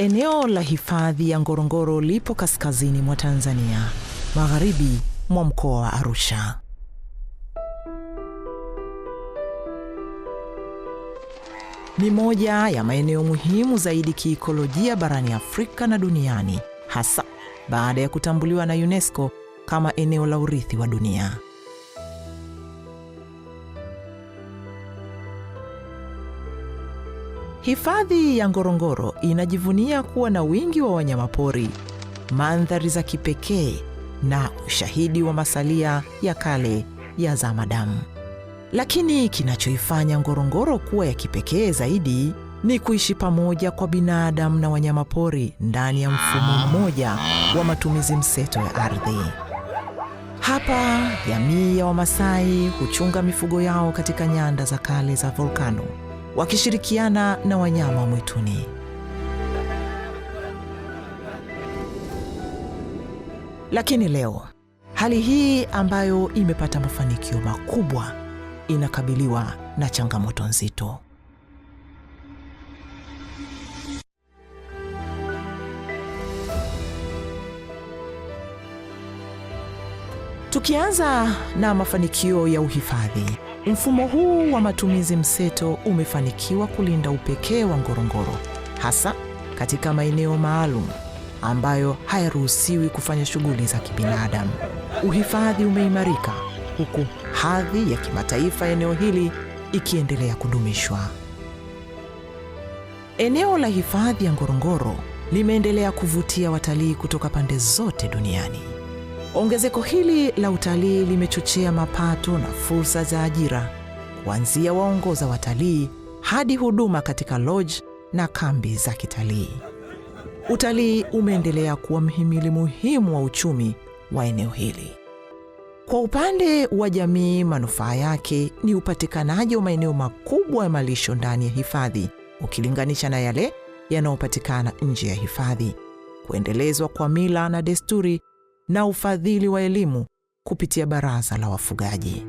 Eneo la hifadhi ya Ngorongoro lipo kaskazini mwa Tanzania, magharibi mwa mkoa wa Arusha. Ni moja ya maeneo muhimu zaidi kiikolojia barani Afrika na duniani, hasa baada ya kutambuliwa na UNESCO kama eneo la urithi wa dunia. Hifadhi ya Ngorongoro inajivunia kuwa na wingi wa wanyamapori, mandhari za kipekee na ushahidi wa masalia ya kale ya zamadamu. Lakini kinachoifanya Ngorongoro kuwa ya kipekee zaidi ni kuishi pamoja kwa binadamu na wanyamapori ndani ya mfumo mmoja wa matumizi mseto ya ardhi. Hapa jamii ya Wamasai huchunga mifugo yao katika nyanda za kale za volkano, wakishirikiana na wanyama mwituni. Lakini leo, hali hii ambayo imepata mafanikio makubwa inakabiliwa na changamoto nzito. Tukianza na mafanikio ya uhifadhi, mfumo huu wa matumizi mseto umefanikiwa kulinda upekee wa Ngorongoro, hasa katika maeneo maalum ambayo hayaruhusiwi kufanya shughuli za kibinadamu. Uhifadhi umeimarika huku hadhi ya kimataifa eneo hili ikiendelea kudumishwa. Eneo la hifadhi ya Ngorongoro limeendelea kuvutia watalii kutoka pande zote duniani. Ongezeko hili la utalii limechochea mapato na fursa za ajira, kuanzia waongoza watalii hadi huduma katika lodge na kambi za kitalii. Utalii umeendelea kuwa mhimili muhimu wa uchumi wa eneo hili. Kwa upande wa jamii, manufaa yake ni upatikanaji wa maeneo makubwa ya malisho ndani ya hifadhi ukilinganisha na yale yanayopatikana nje ya hifadhi, kuendelezwa kwa mila na desturi, na ufadhili wa elimu kupitia baraza la wafugaji.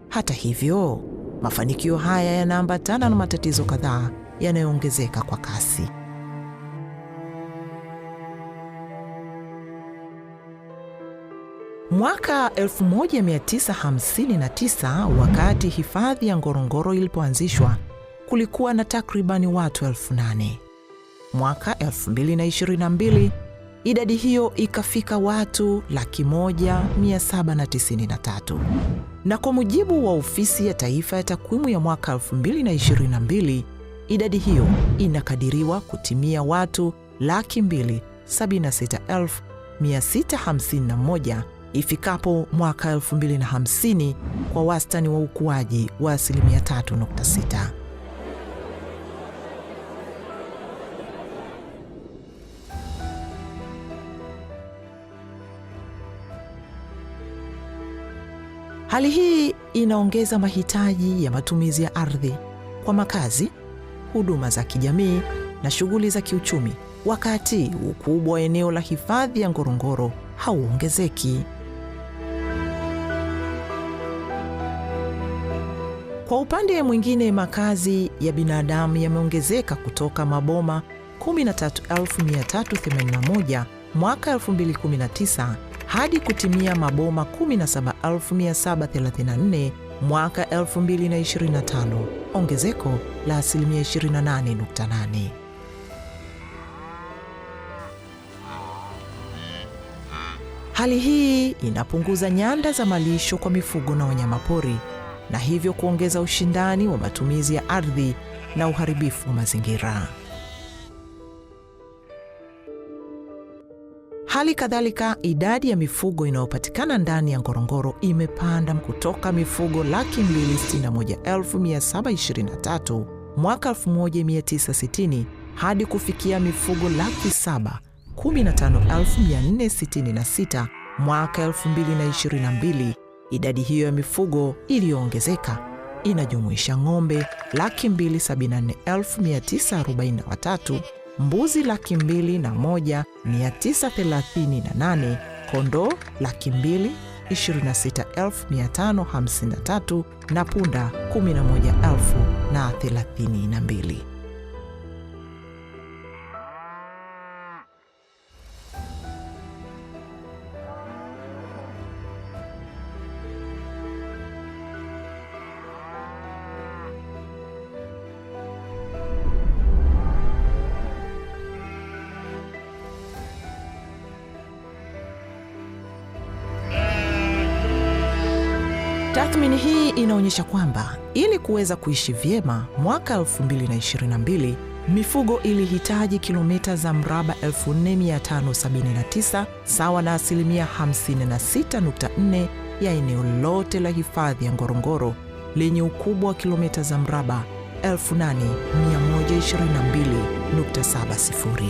Hata hivyo, mafanikio haya yanaambatana na matatizo kadhaa yanayoongezeka kwa kasi. Mwaka 1959, wakati hifadhi ya Ngorongoro ilipoanzishwa, kulikuwa na takribani watu 8,000. Mwaka 2022, idadi hiyo ikafika watu 1,793. Na kwa mujibu wa Ofisi ya Taifa ya Takwimu ya mwaka 2022, idadi hiyo inakadiriwa kutimia watu 276,651 ifikapo mwaka 2050, kwa wastani wa ukuaji wa 3.6%. Hali hii inaongeza mahitaji ya matumizi ya ardhi kwa makazi, huduma za kijamii na shughuli za kiuchumi, wakati ukubwa wa eneo la hifadhi ya Ngorongoro hauongezeki. Kwa upande mwingine, makazi ya binadamu yameongezeka kutoka maboma 13,381 mwaka 2019 hadi kutimia maboma 17,734 mwaka 2025, ongezeko la 28.8%. Hali hii inapunguza nyanda za malisho kwa mifugo na wanyamapori, na hivyo kuongeza ushindani wa matumizi ya ardhi na uharibifu wa mazingira. Hali kadhalika, idadi ya mifugo inayopatikana ndani ya Ngorongoro imepanda kutoka mifugo 261,723 mwaka 1960 hadi kufikia mifugo 715,466 mwaka 2022. Idadi hiyo ya mifugo iliyoongezeka inajumuisha ng'ombe 274,943, mbuzi 201,938, kondoo 26,553 na punda 11,032. Tathmini hii inaonyesha kwamba ili kuweza kuishi vyema mwaka 2022, mifugo ilihitaji kilomita za mraba 4,579 sawa na 56.4% ya eneo lote la hifadhi ya Ngorongoro lenye ukubwa wa kilomita za mraba 8,122.70.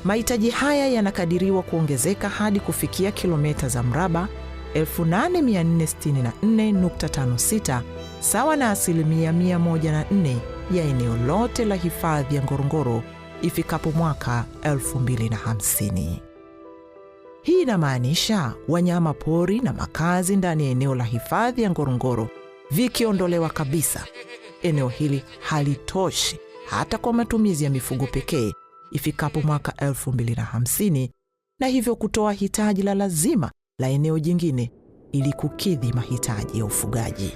Mahitaji haya yanakadiriwa kuongezeka hadi kufikia kilomita za mraba 8,464.56 sawa na 104% ya eneo lote la hifadhi ya Ngorongoro ifikapo mwaka 2050. Hii inamaanisha wanyama pori na makazi ndani ya eneo la hifadhi ya Ngorongoro vikiondolewa kabisa, eneo hili halitoshi hata kwa matumizi ya mifugo pekee ifikapo mwaka 2050, na hivyo kutoa hitaji la lazima la eneo jingine ili kukidhi mahitaji ya ufugaji.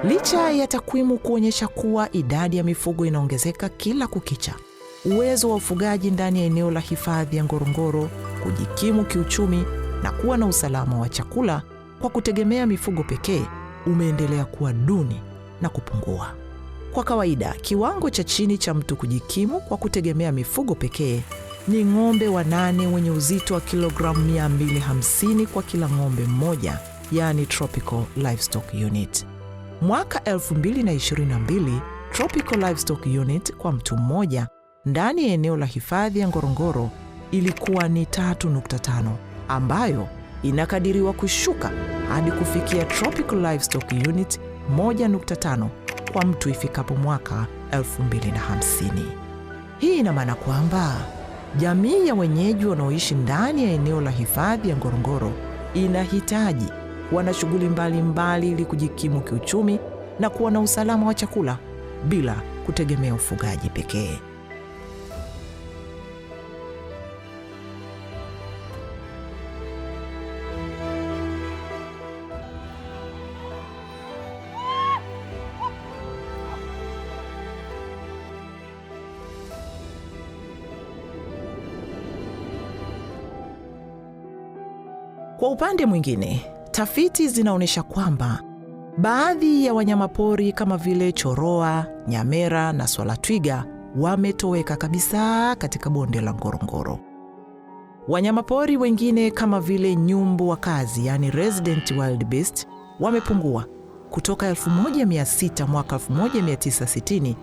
Licha ya takwimu kuonyesha kuwa idadi ya mifugo inaongezeka kila kukicha, uwezo wa ufugaji ndani ya eneo la hifadhi ya Ngorongoro kujikimu kiuchumi na kuwa na usalama wa chakula kwa kutegemea mifugo pekee umeendelea kuwa duni na kupungua. Kwa kawaida, kiwango cha chini cha mtu kujikimu kwa kutegemea mifugo pekee ni ng'ombe wanane wenye uzito wa kilogramu 250 kwa kila ng'ombe mmoja, yani Tropical Livestock Unit. Mwaka 2022, Tropical Livestock Unit kwa mtu mmoja ndani ya eneo la hifadhi ya Ngorongoro ilikuwa ni 3.5, ambayo inakadiriwa kushuka hadi kufikia Tropical Livestock Unit 1.5 kwa mtu ifikapo mwaka 2050. Hii ina maana kwamba jamii ya wenyeji wanaoishi ndani ya eneo la hifadhi ya Ngorongoro inahitaji kuwa na shughuli mbalimbali ili kujikimu kiuchumi na kuwa na usalama wa chakula bila kutegemea ufugaji pekee. Kwa upande mwingine, tafiti zinaonyesha kwamba baadhi ya wanyamapori kama vile choroa, nyamera na swala twiga wametoweka kabisa katika bonde la Ngorongoro. Wanyamapori wengine kama vile nyumbu wakazi, yani resident wild beast, wamepungua kutoka 1,600 mwaka 1960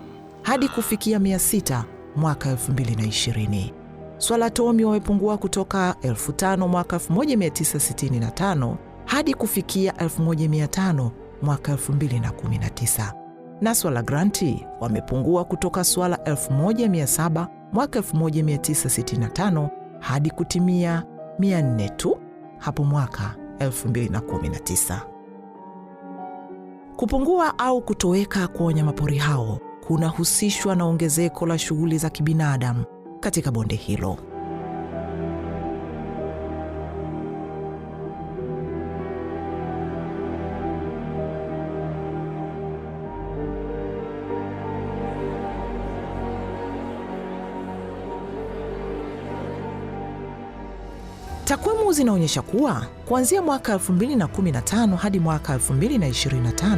hadi kufikia 600 mwaka 2020. Swala tomi wamepungua kutoka 5,000 mwaka 1965 hadi kufikia 1,500 mwaka 2019. Na swala granti wamepungua kutoka swala 1,700 mwaka 1965 hadi kutimia 400 tu hapo mwaka 2019. Kupungua au kutoweka kwa wanyamapori hao kunahusishwa na ongezeko la shughuli za kibinadamu katika bonde hilo. Takwimu zinaonyesha kuwa kuanzia mwaka 2015 hadi mwaka 2025,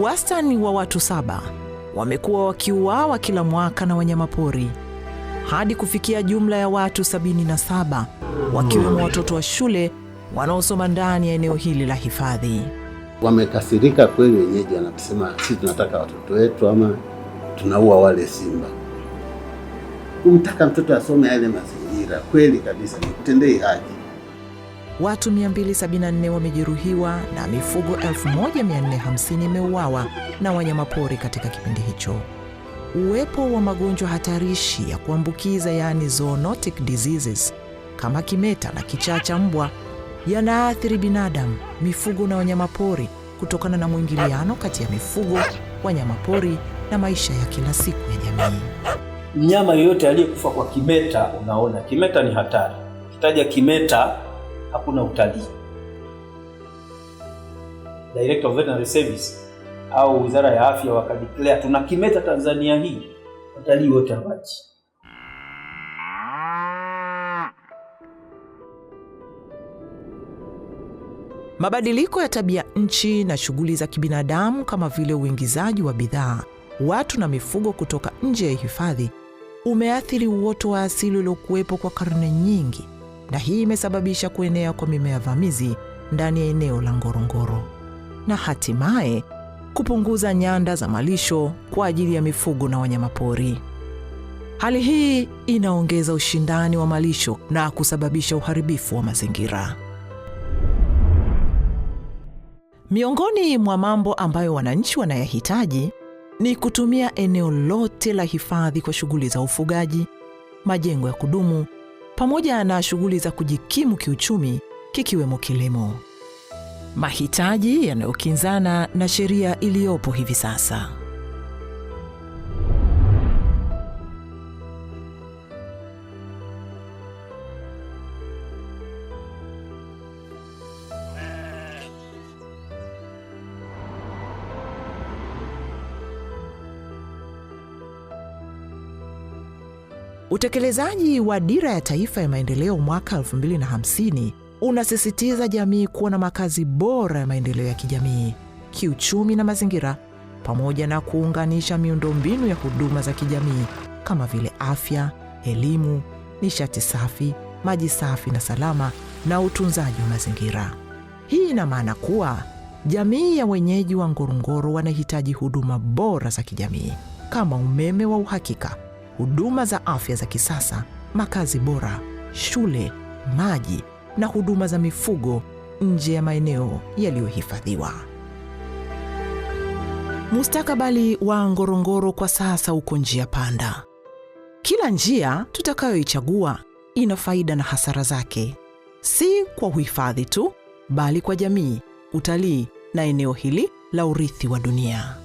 wastani wa watu 7 wamekuwa wakiuawa kila mwaka na wanyamapori hadi kufikia jumla ya watu 77, wakiwemo watoto wa shule wanaosoma ndani ya eneo hili la hifadhi. Wamekasirika kweli wenyeji, wanasema sisi tunataka watoto wetu ama tunaua wale simba. Kumtaka mtoto asome yale mazingira kweli kabisa ni kutendei haki. Watu 274 wamejeruhiwa na mifugo 1,450 imeuawa na wanyamapori katika kipindi hicho. uwepo wa magonjwa hatarishi ya kuambukiza yaani zoonotic diseases kama kimeta na kichaa cha mbwa yanaathiri binadamu, mifugo na wanyamapori kutokana na mwingiliano kati ya mifugo, wanyamapori na maisha ya kila siku ya jamii. Mnyama yoyote aliyekufa kwa kimeta, unaona kimeta ni hatari. Kitaja kimeta hakuna utalii. Director of Veterinary Service au Wizara ya Afya wakadeclare tuna kimeta Tanzania hii, watalii wote hawaji. Mabadiliko ya tabia nchi na shughuli za kibinadamu kama vile uingizaji wa bidhaa, watu na mifugo kutoka nje ya hifadhi umeathiri uoto wa asili uliokuwepo kwa karne nyingi, na hii imesababisha kuenea kwa mimea vamizi ndani ya eneo la Ngorongoro na hatimaye kupunguza nyanda za malisho kwa ajili ya mifugo na wanyamapori. Hali hii inaongeza ushindani wa malisho na kusababisha uharibifu wa mazingira. Miongoni mwa mambo ambayo wananchi wanayahitaji ni kutumia eneo lote la hifadhi kwa shughuli za ufugaji, majengo ya kudumu, pamoja na shughuli za kujikimu kiuchumi kikiwemo kilimo. Mahitaji yanayokinzana na sheria iliyopo hivi sasa. Utekelezaji wa Dira ya Taifa ya Maendeleo mwaka 2050 unasisitiza jamii kuwa na makazi bora ya maendeleo ya kijamii, kiuchumi na mazingira, pamoja na kuunganisha miundombinu ya huduma za kijamii kama vile afya, elimu, nishati safi, maji safi na salama na utunzaji wa mazingira. Hii ina maana kuwa jamii ya wenyeji wa Ngorongoro wanahitaji huduma bora za kijamii kama umeme wa uhakika, huduma za afya za kisasa, makazi bora, shule, maji na huduma za mifugo nje ya maeneo yaliyohifadhiwa. Mustakabali wa Ngorongoro kwa sasa uko njia panda. Kila njia tutakayoichagua ina faida na hasara zake, si kwa uhifadhi tu, bali kwa jamii, utalii na eneo hili la urithi wa dunia.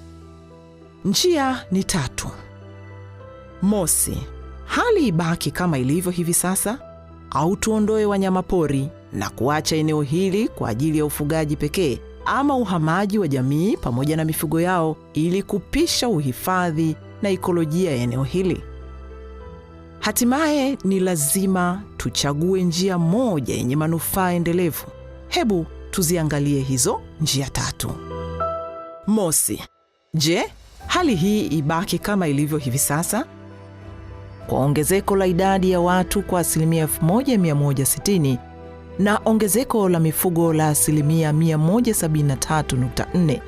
Njia ni 3. Mosi, hali ibaki kama ilivyo hivi sasa, au tuondoe wanyamapori na kuacha eneo hili kwa ajili ya ufugaji pekee ama uhamaji wa jamii pamoja na mifugo yao ili kupisha uhifadhi na ekolojia ya eneo hili. Hatimaye ni lazima tuchague njia moja yenye manufaa endelevu. Hebu tuziangalie hizo njia 3. Mosi, je, hali hii ibaki kama ilivyo hivi sasa? Kwa ongezeko la idadi ya watu kwa 1160 na ongezeko la mifugo la 173.4.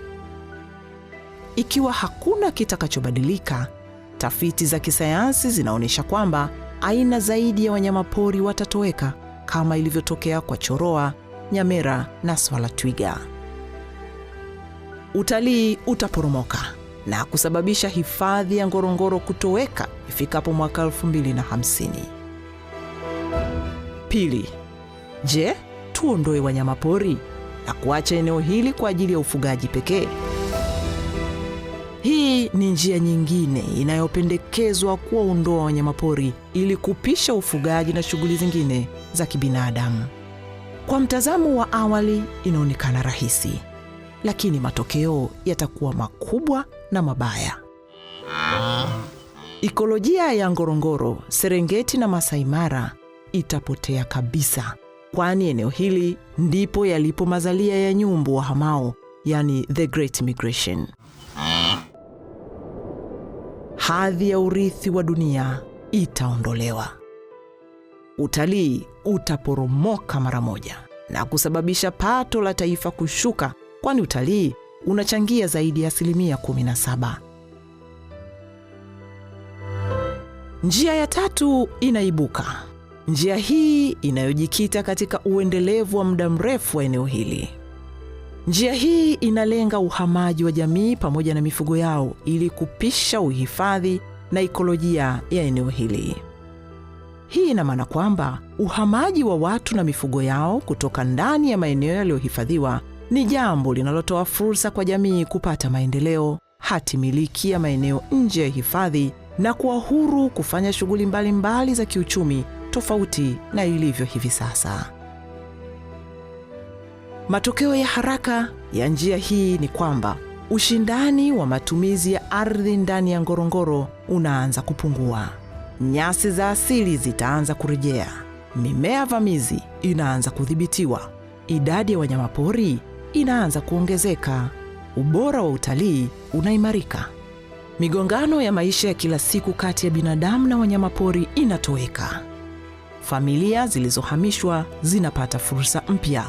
Ikiwa hakuna kitakachobadilika, tafiti za kisayansi zinaonyesha kwamba aina zaidi ya wanyamapori watatoweka kama ilivyotokea kwa choroa, nyamera na swala twiga. Utalii utaporomoka na kusababisha hifadhi ya Ngorongoro kutoweka ifikapo mwaka 2050. Pili, je, tuondoe wanyamapori na kuacha eneo hili kwa ajili ya ufugaji pekee? Hii ni njia nyingine inayopendekezwa kuwaondoa wanyamapori ili kupisha ufugaji na shughuli zingine za kibinadamu. Kwa mtazamo wa awali inaonekana rahisi, lakini matokeo yatakuwa makubwa na mabaya. Ekolojia ya Ngorongoro, Serengeti na Masai Mara itapotea kabisa, kwani eneo hili ndipo yalipo mazalia ya nyumbu wahamao, yani the Great Migration. Hadhi ya urithi wa dunia itaondolewa. Utalii utaporomoka mara moja na kusababisha pato la taifa kushuka, kwani utalii unachangia zaidi ya 17%. Njia ya 3 inaibuka. Njia hii inayojikita katika uendelevu wa muda mrefu wa eneo hili. Njia hii inalenga uhamaji wa jamii pamoja na mifugo yao ili kupisha uhifadhi na ekolojia ya eneo hili. Hii ina maana kwamba uhamaji wa watu na mifugo yao kutoka ndani ya maeneo yaliyohifadhiwa ni jambo linalotoa fursa kwa jamii kupata maendeleo, hati miliki ya maeneo nje ya hifadhi na kuwa huru kufanya shughuli mbalimbali za kiuchumi tofauti na ilivyo hivi sasa. Matokeo ya haraka ya njia hii ni kwamba ushindani wa matumizi ya ardhi ndani ya Ngorongoro unaanza kupungua. Nyasi za asili zitaanza kurejea, mimea vamizi inaanza kudhibitiwa, idadi ya wanyamapori inaanza kuongezeka, ubora wa utalii unaimarika. Migongano ya maisha ya kila siku kati ya binadamu na wanyamapori inatoweka. Familia zilizohamishwa zinapata fursa mpya: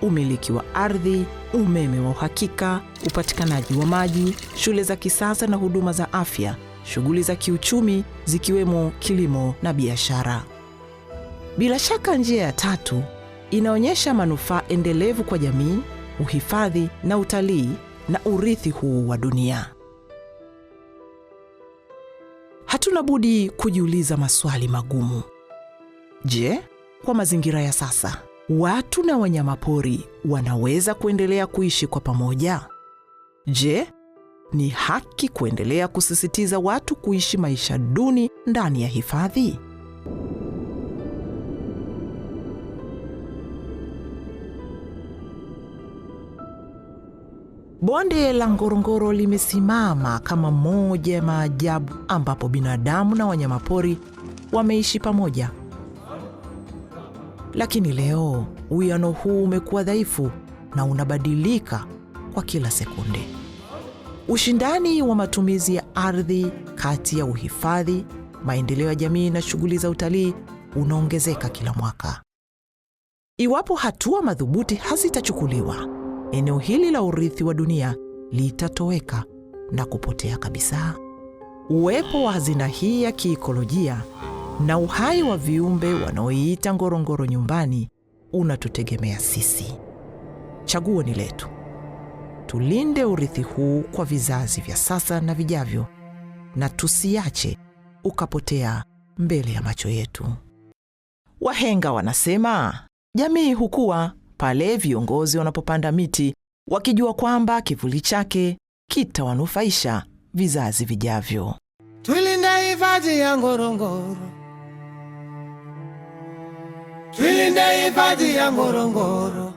umiliki wa ardhi, umeme wa uhakika, upatikanaji wa maji, shule za kisasa na huduma za afya, shughuli za kiuchumi zikiwemo kilimo na biashara. Bila shaka njia ya tatu inaonyesha manufaa endelevu kwa jamii, uhifadhi na utalii na urithi huu wa dunia. Hatuna budi kujiuliza maswali magumu. Je, kwa mazingira ya sasa, watu na wanyamapori wanaweza kuendelea kuishi kwa pamoja? Je, ni haki kuendelea kusisitiza watu kuishi maisha duni ndani ya hifadhi? Bonde la Ngorongoro limesimama kama moja ya maajabu ambapo binadamu na wanyamapori wameishi pamoja. Lakini leo uwiano huu umekuwa dhaifu na unabadilika kwa kila sekunde. Ushindani wa matumizi ya ardhi kati ya uhifadhi, maendeleo ya jamii na shughuli za utalii unaongezeka kila mwaka. Iwapo hatua madhubuti hazitachukuliwa, eneo hili la urithi wa dunia litatoweka na kupotea kabisa. Uwepo wa hazina hii ya kiikolojia na uhai wa viumbe wanaoiita Ngorongoro nyumbani unatutegemea sisi. Chaguo ni letu. Tulinde urithi huu kwa vizazi vya sasa na vijavyo, na tusiache ukapotea mbele ya macho yetu. Wahenga wanasema, jamii hukua pale viongozi wanapopanda miti wakijua kwamba kivuli chake kitawanufaisha vizazi vijavyo. Tulinde hifadhi ya Ngorongoro. Tulinde hifadhi ya Ngorongoro.